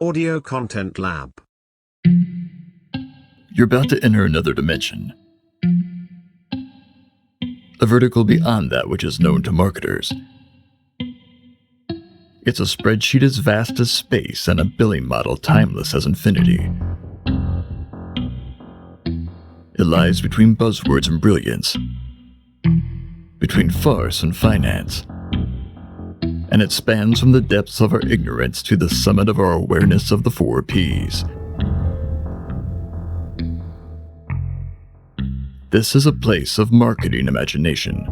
Audio Content Lab. You're about to enter another dimension. A vertical beyond that which is known to marketers. It's a spreadsheet as vast as space and a billing model timeless as infinity. It lies between buzzwords and brilliance, between farce and finance, and it spans from the depths of our ignorance to the summit of our awareness of the 4 Ps. This is a place of marketing imagination.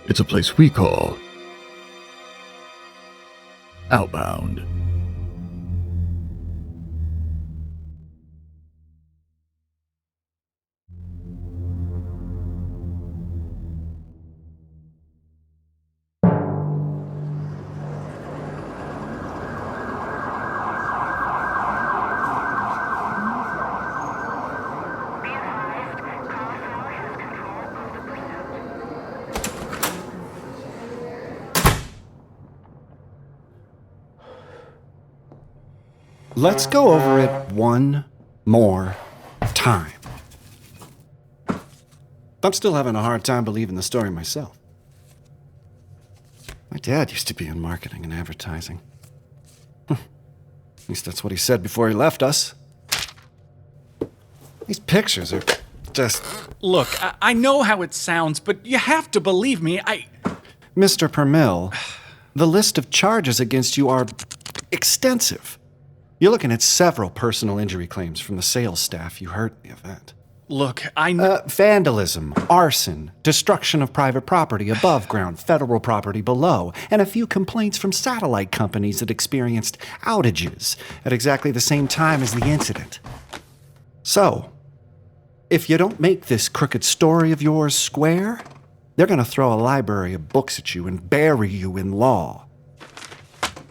It's a place we call OUTBOUND. Let's go over it one more time. I'm still having a hard time believing the story myself. My dad used to be in marketing and advertising. At least that's what he said before he left us. These pictures are just... Look, I know how it sounds, but you have to believe me. Mr. Permill, the list of charges against you are extensive. You're looking at several personal injury claims from the sales staff you hurt at the event. Look, I know... Vandalism, arson, destruction of private property above ground, federal property below, and a few complaints from satellite companies that experienced outages at exactly the same time as the incident. So, if you don't make this crooked story of yours square, they're going to throw a library of books at you and bury you in law.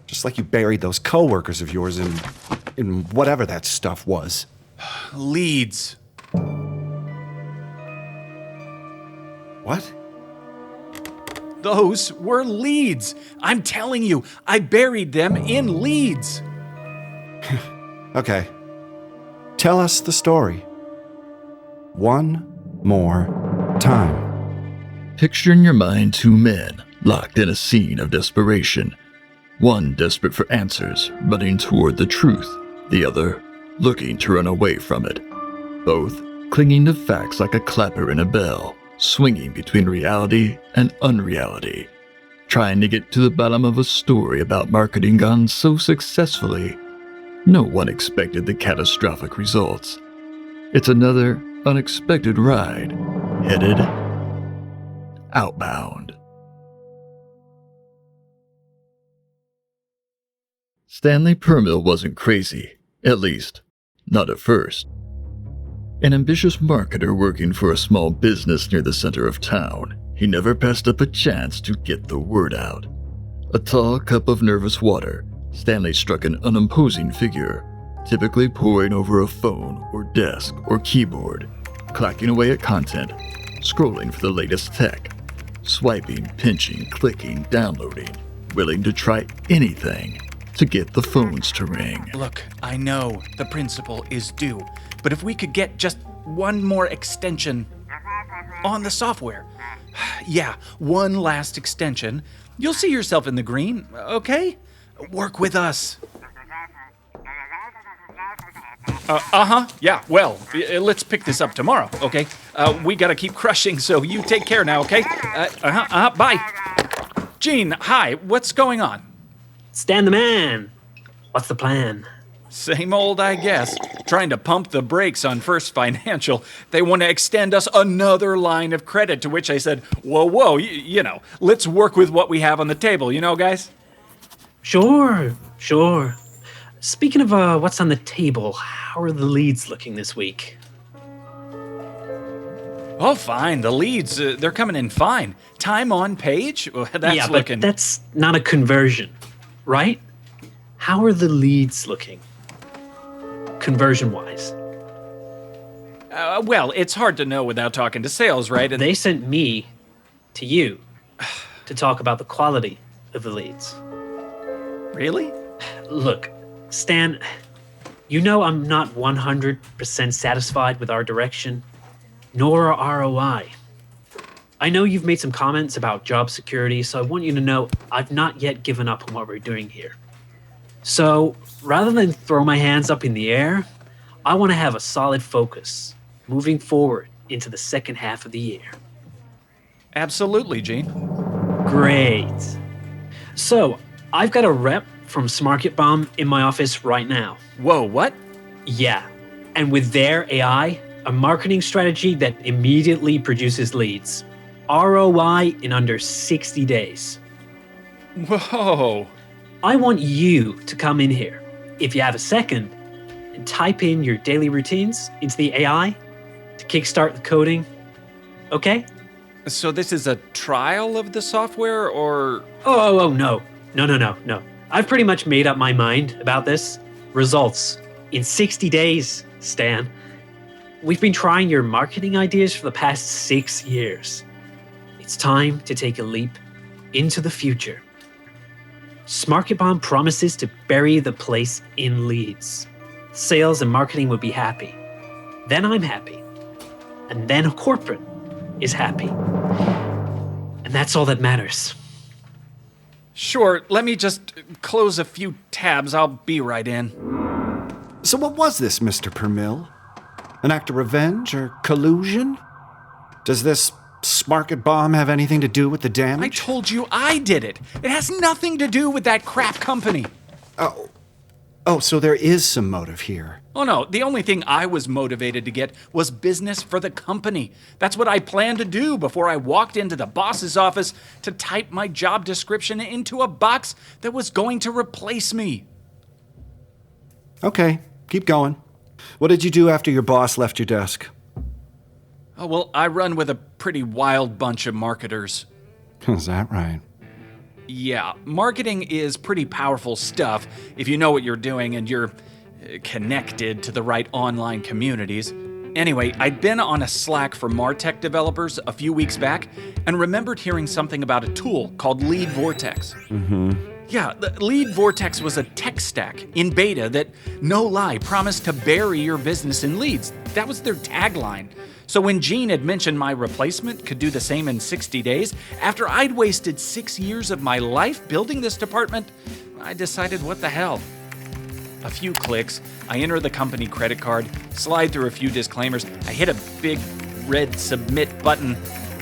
Just like you buried those coworkers of yours in whatever that stuff was. Leads. What? Those were leads. I'm telling you, I buried them in leads. Okay. Tell us the story. One more time. Picture in your mind 2 men locked in a scene of desperation. One desperate for answers, running toward the truth. The other looking to run away from it. Both clinging to facts like a clapper in a bell, swinging between reality and unreality, trying to get to the bottom of a story about marketing gone so successfully, no one expected the catastrophic results. It's another unexpected ride, headed outbound. Stanley Permill wasn't crazy, at least, not at first. An ambitious marketer working for a small business near the center of town, he never passed up a chance to get the word out. A tall cup of nervous water, Stanley struck an unimposing figure, typically poring over a phone or desk or keyboard, clacking away at content, scrolling for the latest tech, swiping, pinching, clicking, downloading, willing to try anything to get the phones to ring. Look, I know the principal is due, but if we could get just one more extension on the software. Yeah, one last extension. You'll see yourself in the green, okay? Work with us. Yeah, well, let's pick this up tomorrow, okay? We gotta keep crushing, so you take care now, okay? Bye. Gene, hi, what's going on? Stan the man. What's the plan? Same old, I guess. Trying to pump the brakes on First Financial. They want to extend us another line of credit, to which I said, whoa, you know, let's work with what we have on the table, you know, guys? Sure. Speaking of what's on the table, how are the leads looking this week? Oh, fine. The leads, they're coming in fine. Time on page? That's looking... but that's not a conversion, right? How are the leads looking, conversion-wise? Well, it's hard to know without talking to sales, right? They sent me to you to talk about the quality of the leads. Really? Look, Stan, you know I'm not 100% satisfied with our direction, nor our ROI. I know you've made some comments about job security, so I want you to know I've not yet given up on what we're doing here. So, rather than throw my hands up in the air, I want to have a solid focus moving forward into the second half of the year. Absolutely, Gene. Great. So, I've got a rep from SmarketBomb in my office right now. Whoa, what? Yeah, and with their AI, a marketing strategy that immediately produces leads. ROI in under 60 days. Whoa. I want you to come in here, if you have a second, and type in your daily routines into the AI to kickstart the coding. Okay? So this is a trial of the software, or? Oh, no. No. I've pretty much made up my mind about this. Results in 60 days, Stan. We've been trying your marketing ideas for the past 6 years. It's time to take a leap into the future. SmarketBomb promises to bury the place in leads. Sales and marketing would be happy. Then I'm happy. And then corporate is happy. And that's all that matters. Sure, let me just close a few tabs. I'll be right in. So what was this, Mr. Permill? An act of revenge or collusion? Does this SmarketBomb have anything to do with the damage? I told you I did it. It has nothing to do with that crap company. Oh, so there is some motive here. Oh no, the only thing I was motivated to get was business for the company. That's what I planned to do before I walked into the boss's office to type my job description into a box that was going to replace me. Okay, keep going. What did you do after your boss left your desk? Oh, well, I run with a pretty wild bunch of marketers. Is that right? Yeah, marketing is pretty powerful stuff if you know what you're doing and you're connected to the right online communities. Anyway, I'd been on a Slack for MarTech developers a few weeks back and remembered hearing something about a tool called Lead Vortex. Yeah, the Lead Vortex was a tech stack in beta that, no lie, promised to bury your business in leads. That was their tagline. So when Gene had mentioned my replacement could do the same in 60 days, after I'd wasted 6 years of my life building this department, I decided what the hell. A few clicks, I enter the company credit card, slide through a few disclaimers, I hit a big red submit button,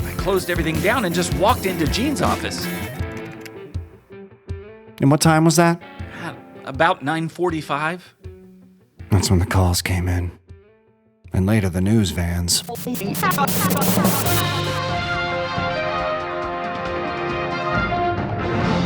I closed everything down and just walked into Gene's office. And what time was that? About 9:45. That's when the calls came in. And later the news vans.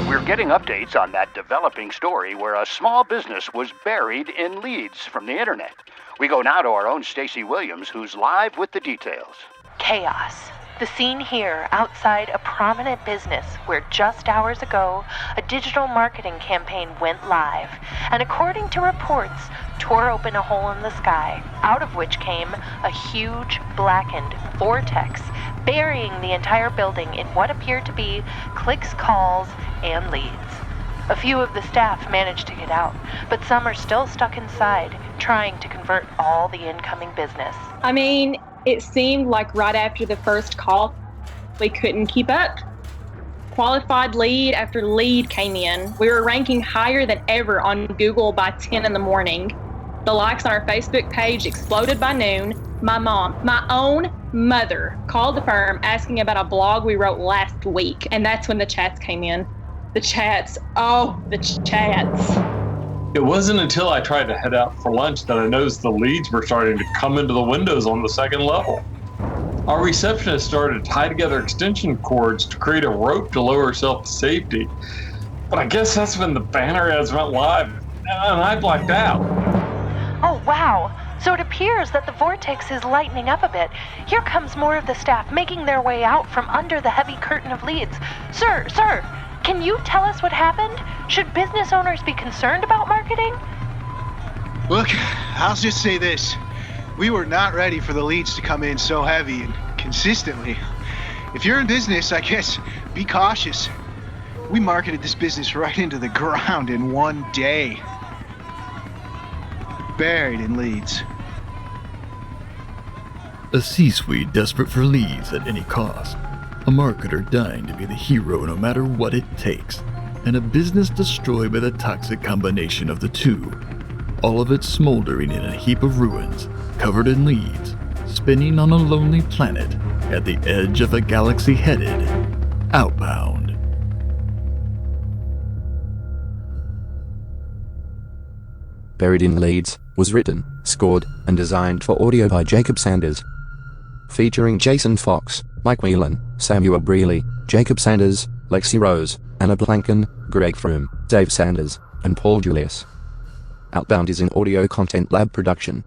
We're getting updates on that developing story where a small business was buried in leads from the internet. We go now to our own Stacey Williams, who's live with the details. Chaos. The scene here outside a prominent business where just hours ago a digital marketing campaign went live and, according to reports, tore open a hole in the sky, out of which came a huge blackened vortex, burying the entire building in what appeared to be clicks, calls, and leads. A few of the staff managed to get out, but some are still stuck inside, trying to convert all the incoming business. I mean, it seemed like right after the first call, we couldn't keep up. Qualified lead after lead came in. We were ranking higher than ever on Google by 10 in the morning. The likes on our Facebook page exploded by noon. My mom, my own mother, called the firm asking about a blog we wrote last week, and that's when the chats came in. The chats. It wasn't until I tried to head out for lunch that I noticed the leads were starting to come into the windows on the second level. Our receptionist started to tie together extension cords to create a rope to lower herself to safety. But I guess that's when the banner ads went live, and I blacked out. Oh, wow. So it appears that the vortex is lightening up a bit. Here comes more of the staff making their way out from under the heavy curtain of leads. Sir, can you tell us what happened? Should business owners be concerned about marketing? Look, I'll just say this. We were not ready for the leads to come in so heavy and consistently. If you're in business, I guess, be cautious. We marketed this business right into the ground in one day. Buried in leads. A C-suite desperate for leads at any cost. A marketer dying to be the hero no matter what it takes. And a business destroyed by the toxic combination of the two. All of it smoldering in a heap of ruins, covered in leads, spinning on a lonely planet at the edge of a galaxy headed outbound. Buried in Leads was written, scored, and designed for audio by Jacob Sanders. Featuring Jason Fox, Mike Whelan, Samuel Brealey, Jacob Sanders, Lexi Rose, Anna Blanken, Greg Froome, Dave Sanders, and Paul Julius. Outbound is an audio content lab production.